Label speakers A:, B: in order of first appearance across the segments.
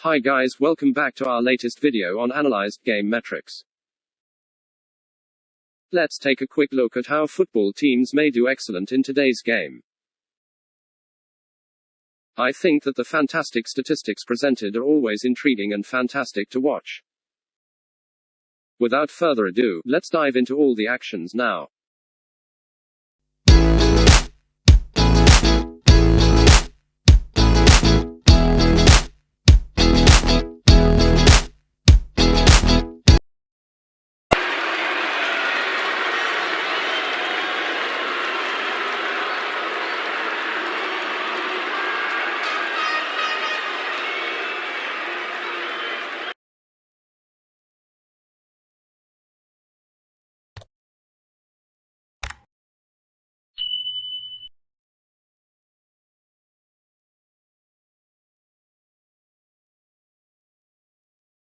A: Hi guys, welcome back to our latest video on analyzed game metrics. Let's take a quick look at how football teams may do excellent in today's game. I think that the fantastic statistics presented are always intriguing and fantastic to watch. Without further ado, let's dive into all the actions now.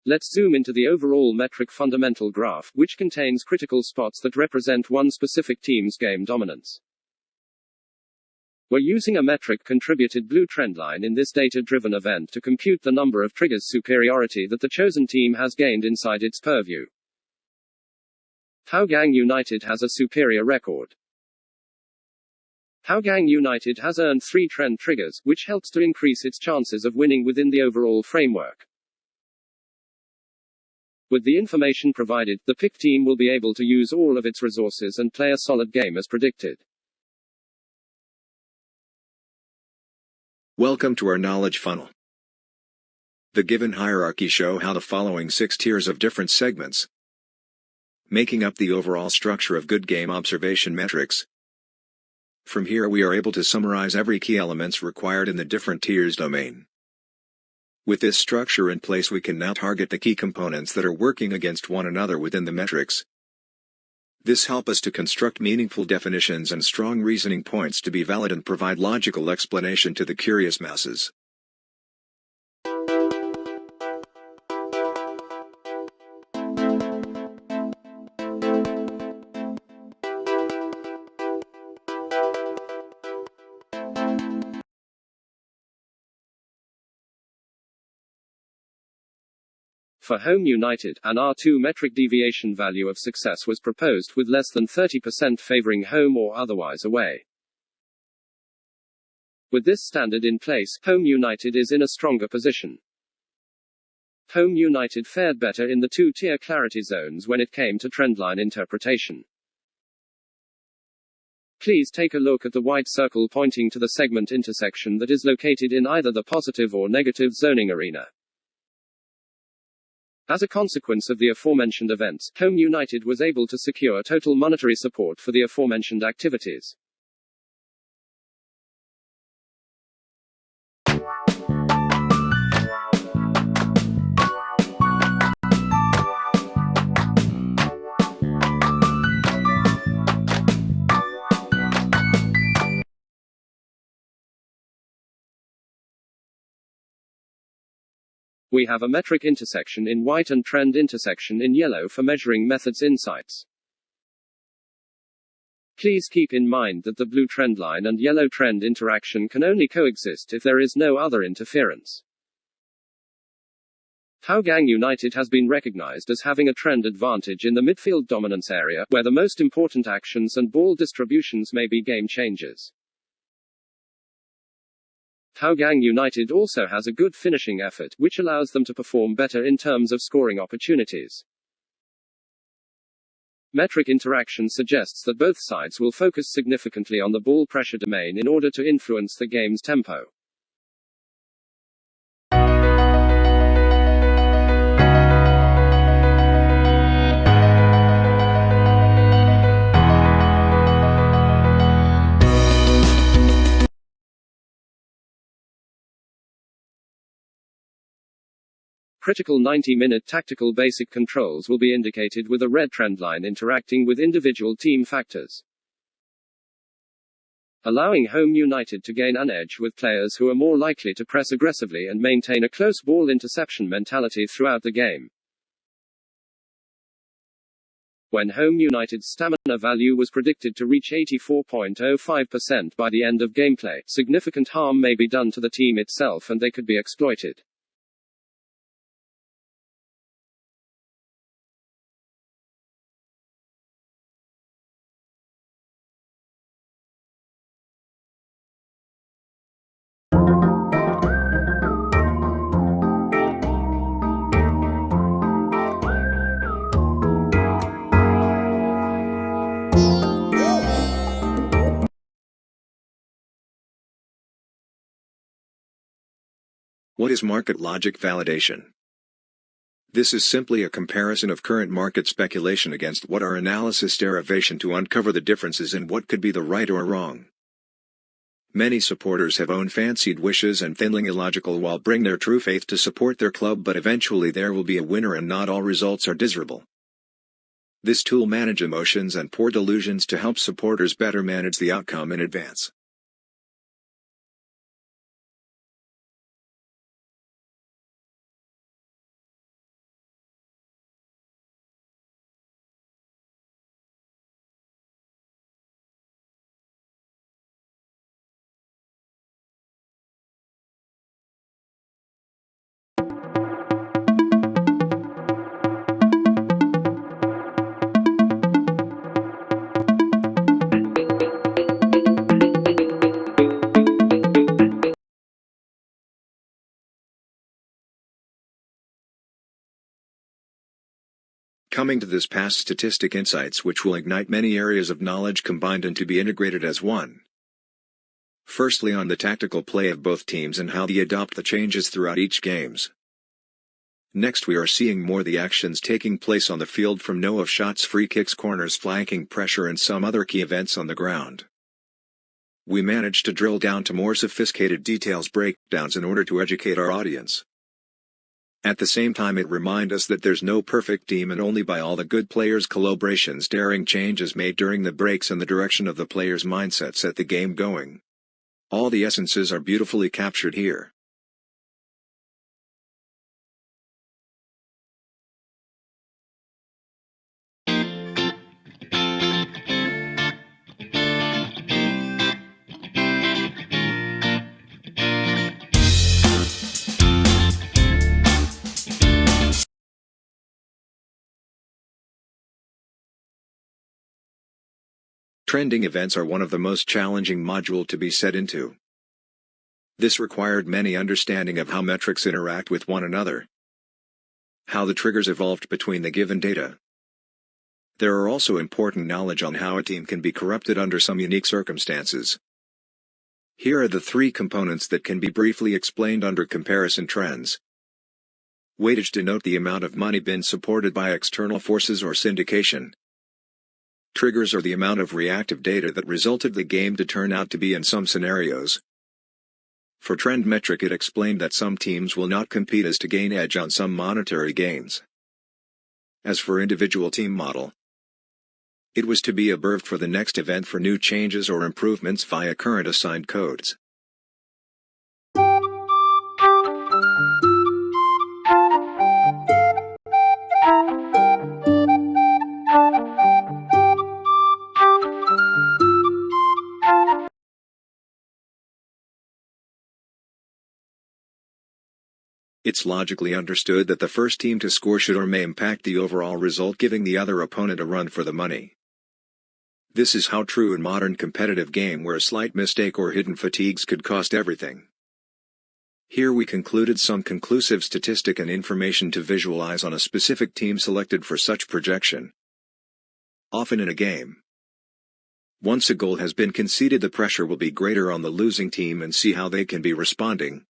A: Let's zoom into the overall metric fundamental graph, which contains critical spots that represent one specific team's game dominance. We're using a metric contributed blue trendline in this data-driven event to compute the number of triggers superiority that the chosen team has gained inside its purview. Hougang United has a superior record. Hougang United has earned 3 trend triggers, which helps to increase its chances of winning within the overall framework. With the information provided, the pick team will be able to use all of its resources and play a solid game as predicted.
B: Welcome to our knowledge funnel. The given hierarchy show how the following 6 tiers of different segments, making up the overall structure of good game observation metrics. From here we are able to summarize every key elements required in the different tiers domain. With this structure in place we can now target the key components that are working against one another within the metrics. This helps us to construct meaningful definitions and strong reasoning points to be valid and provide logical explanation to the curious masses.
A: For Home United, an R2 metric deviation value of success was proposed with less than 30% favoring home or otherwise away. With this standard in place, Home United is in a stronger position. Home United fared better in the 2-tier clarity zones when it came to trendline interpretation. Please take a look at the white circle pointing to the segment intersection that is located in either the positive or negative zoning arena. As a consequence of the aforementioned events, Home United was able to secure total monetary support for the aforementioned activities. We have a metric intersection in white and trend intersection in yellow for measuring methods insights. Please keep in mind that the blue trendline and yellow trend interaction can only coexist if there is no other interference. Hougang United has been recognized as having a trend advantage in the midfield dominance area, where the most important actions and ball distributions may be game changers. Hougang United also has a good finishing effort, which allows them to perform better in terms of scoring opportunities. Metric interaction suggests that both sides will focus significantly on the ball pressure domain in order to influence the game's tempo. Critical 90-minute tactical basic controls will be indicated with a red trendline interacting with individual team factors, allowing Home United to gain an edge with players who are more likely to press aggressively and maintain a close ball interception mentality throughout the game. When Home United's stamina value was predicted to reach 84.05% by the end of gameplay, significant harm may be done to the team itself and they could be exploited.
B: What is market logic validation? This is simply a comparison of current market speculation against what our analysis derivation to uncover the differences in what could be the right or wrong. Many supporters have own fancied wishes and thinly illogical while bring their true faith to support their club, but eventually there will be a winner and not all results are desirable. This tool manage emotions and poor delusions to help supporters better manage the outcome in advance. Coming to this past statistic insights which will ignite many areas of knowledge combined and to be integrated as one. Firstly, on the tactical play of both teams and how they adopt the changes throughout each games. Next, we are seeing more the actions taking place on the field from know of shots, free kicks, corners, flanking, pressure and some other key events on the ground. We managed to drill down to more sophisticated details breakdowns in order to educate our audience. At the same time, it reminds us that there's no perfect team and only by all the good players' collaborations daring changes made during the breaks and the direction of the players' mindset set the game going. All the essences are beautifully captured here. Trending events are one of the most challenging modules to be set into. This required many understanding of how metrics interact with one another, how the triggers evolved between the given data. There are also important knowledge on how a team can be corrupted under some unique circumstances. Here are the three components that can be briefly explained under comparison trends. Weightage denote the amount of money been supported by external forces or syndication. Triggers are the amount of reactive data that resulted the game to turn out to be in some scenarios. For trend metric, it explained that some teams will not compete as to gain edge on some monetary gains. As for individual team model, it was to be observed for the next event for new changes or improvements via current assigned codes. It's logically understood that the first team to score should or may impact the overall result, giving the other opponent a run for the money. This is how true in modern competitive game where a slight mistake or hidden fatigues could cost everything. Here we concluded some conclusive statistic and information to visualize on a specific team selected for such projection. Often in a game, once a goal has been conceded, the pressure will be greater on the losing team and see how they can be responding.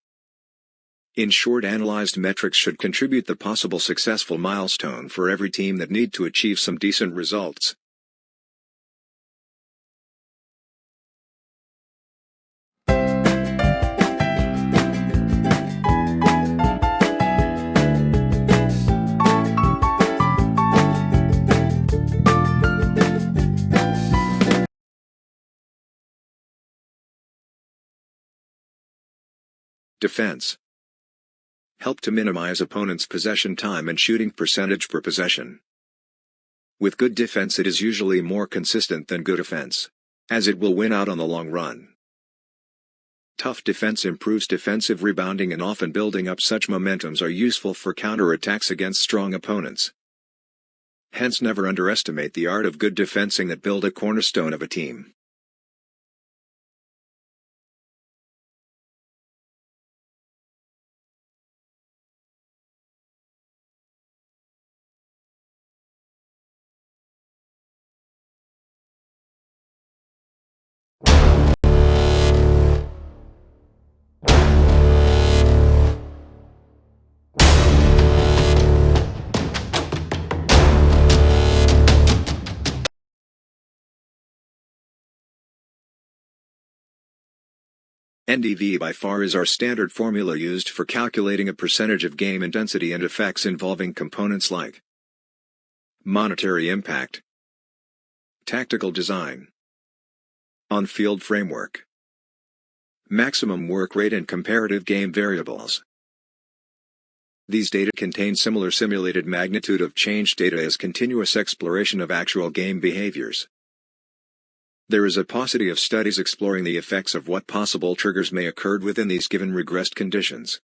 B: In short, analyzed metrics should contribute the possible successful milestone for every team that need to achieve some decent results. Defense. Help to minimize opponent's possession time and shooting percentage per possession. With good defense, it is usually more consistent than good offense, as it will win out on the long run. Tough defense improves defensive rebounding, and often building up such momentums are useful for counterattacks against strong opponents. Hence, never underestimate the art of good defensing that build a cornerstone of a team. NDV by far is our standard formula used for calculating a percentage of game intensity and effects involving components like monetary impact, tactical design, on-field framework, maximum work rate and comparative game variables. These data contain similar simulated magnitude of change data as continuous exploration of actual game behaviors. There is a paucity of studies exploring the effects of what possible triggers may occur within these given regressed conditions.